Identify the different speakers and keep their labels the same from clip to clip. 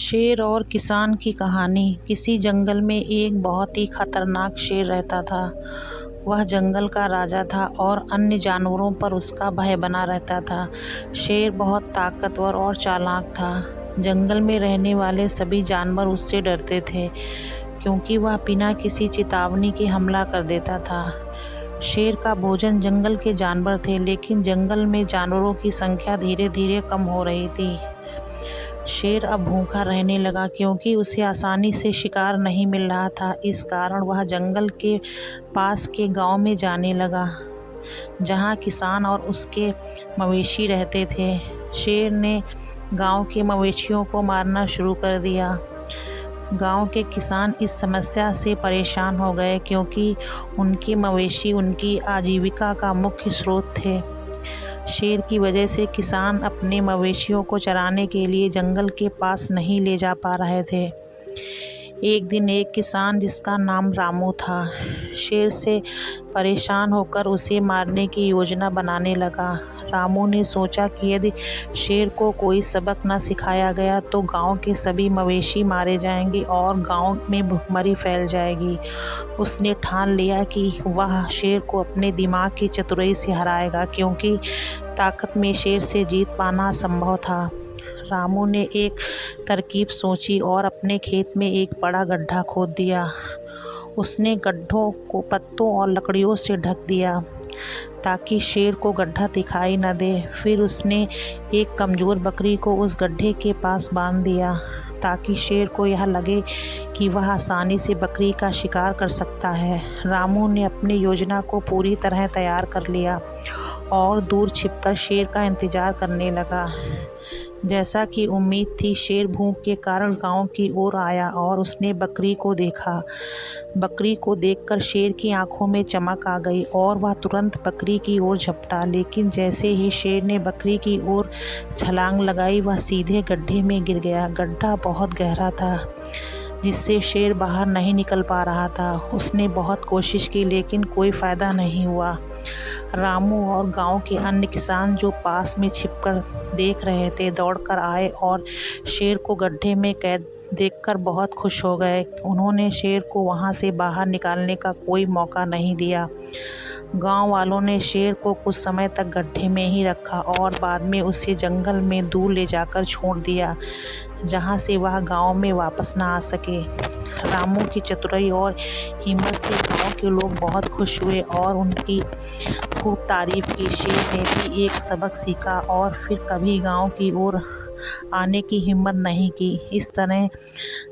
Speaker 1: शेर और किसान की कहानी। किसी जंगल में एक बहुत ही खतरनाक शेर रहता था। वह जंगल का राजा था और अन्य जानवरों पर उसका भय बना रहता था। शेर बहुत ताकतवर और चालाक था। जंगल में रहने वाले सभी जानवर उससे डरते थे, क्योंकि वह बिना किसी चेतावनी के हमला कर देता था। शेर का भोजन जंगल के जानवर थे, लेकिन जंगल में जानवरों की संख्या धीरे धीरे कम हो रही थी। शेर अब भूखा रहने लगा, क्योंकि उसे आसानी से शिकार नहीं मिल रहा था। इस कारण वह जंगल के पास के गांव में जाने लगा, जहां किसान और उसके मवेशी रहते थे। शेर ने गांव के मवेशियों को मारना शुरू कर दिया। गांव के किसान इस समस्या से परेशान हो गए, क्योंकि उनके मवेशी उनकी आजीविका का मुख्य स्रोत थे। शेर की वजह से किसान अपने मवेशियों को चराने के लिए जंगल के पास नहीं ले जा पा रहे थे। एक दिन एक किसान, जिसका नाम रामू था, शेर से परेशान होकर उसे मारने की योजना बनाने लगा। रामू ने सोचा कि यदि शेर को कोई सबक न सिखाया गया तो गांव के सभी मवेशी मारे जाएंगे और गांव में भुखमरी फैल जाएगी। उसने ठान लिया कि वह शेर को अपने दिमाग की चतुराई से हराएगा, क्योंकि ताकत में शेर से जीत पाना असंभव था। रामू ने एक तरकीब सोची और अपने खेत में एक बड़ा गड्ढा खोद दिया। उसने गड्ढों को पत्तों और लकड़ियों से ढक दिया, ताकि शेर को गड्ढा दिखाई न दे। फिर उसने एक कमज़ोर बकरी को उस गड्ढे के पास बांध दिया, ताकि शेर को यह लगे कि वह आसानी से बकरी का शिकार कर सकता है। रामू ने अपनी योजना को पूरी तरह तैयार कर लिया और दूर छिपकर शेर का इंतज़ार करने लगा। जैसा कि उम्मीद थी, शेर भूख के कारण गांव की ओर आया और उसने बकरी को देखा। बकरी को देखकर शेर की आंखों में चमक आ गई और वह तुरंत बकरी की ओर झपटा। लेकिन जैसे ही शेर ने बकरी की ओर छलांग लगाई, वह सीधे गड्ढे में गिर गया। गड्ढा बहुत गहरा था, जिससे शेर बाहर नहीं निकल पा रहा था। उसने बहुत कोशिश की, लेकिन कोई फ़ायदा नहीं हुआ। रामू और गांव के अन्य किसान, जो पास में छिपकर देख रहे थे, दौड़कर आए और शेर को गड्ढे में कैद देखकर बहुत खुश हो गए। उन्होंने शेर को वहां से बाहर निकालने का कोई मौका नहीं दिया। गांव वालों ने शेर को कुछ समय तक गड्ढे में ही रखा और बाद में उसे जंगल में दूर ले जाकर छोड़ दिया, जहां से वह गांव में वापस न आ सके। रामू की चतुराई और हिम्मत से गांव के लोग बहुत खुश हुए और उनकी खूब तारीफ की। शेर ने भी एक सबक सीखा और फिर कभी गांव की ओर आने की हिम्मत नहीं की। इस तरह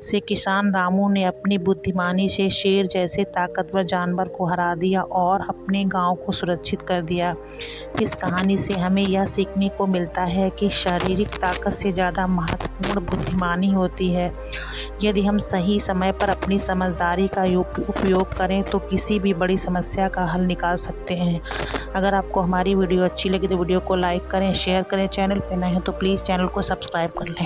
Speaker 1: से किसान रामू ने अपनी बुद्धिमानी से शेर जैसे ताकतवर जानवर को हरा दिया और अपने गांव को सुरक्षित कर दिया। इस कहानी से हमें यह सीखने को मिलता है कि शारीरिक ताकत से ज़्यादा महत्वपूर्ण बुद्धिमानी होती है। यदि हम सही समय पर अपनी समझदारी का उपयोग करें तो किसी भी बड़ी समस्या का हल निकाल सकते हैं। अगर आपको हमारी वीडियो अच्छी लगी तो वीडियो को लाइक करें, शेयर करें। चैनल पर नए हैं तो प्लीज़ चैनल को सब्सक्राइब कर लें।